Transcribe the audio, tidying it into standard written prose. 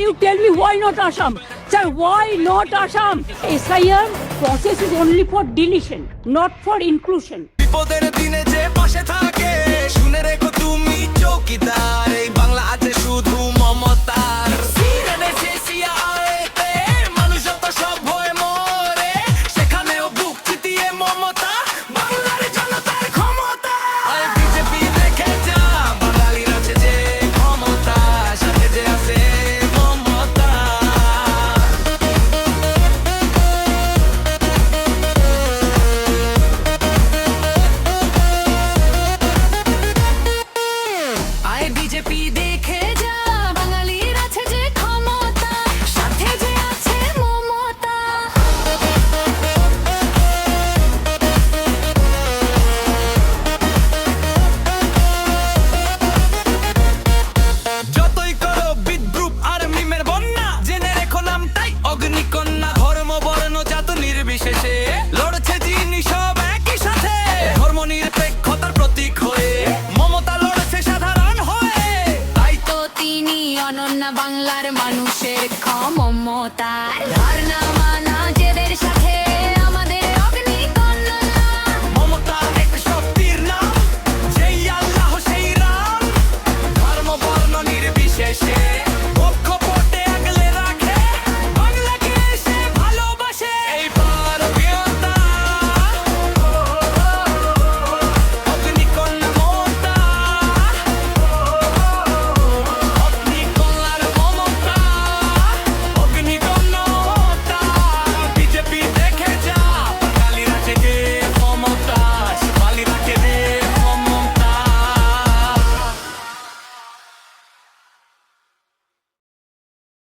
you tell me why not Assam? Sir, why not Assam? SIR process is only for deletion, not for inclusion. বিপদের দিনে যে পাশে থাকে শুনে রেখো তুমি চৌকিদার এই বাংলা আছে শুধু মমতার মানুষ যত সব হয়ে মরে সেখানেও বুক চিতিয়ে মমতা বাংলার জনতার ক্ষমতা বিজেপি দেখে যা বাঙালির আছে যে ক্ষমতা সাথে যে আছে মমতা বিজেপি দেখে যা বাঙালির আছে যে ক্ষমতা সাথে যে আছে মমতা যতই করো বিদ্রুপ আর মিমের বন্যা জেনে রেখো নামটাই অগ্নিকন্যা ধর্ম বর্ণ জাত নির্বিশেষে লড়ছে যিনি সব একই সাথে ধর্ম নিরপেক্ষতার প্রতীক হয়ে মমতা লড়ছে সাধারণ হয়ে তাই তো তিনি অনন্য বাংলার মানুষের ক্ষমতা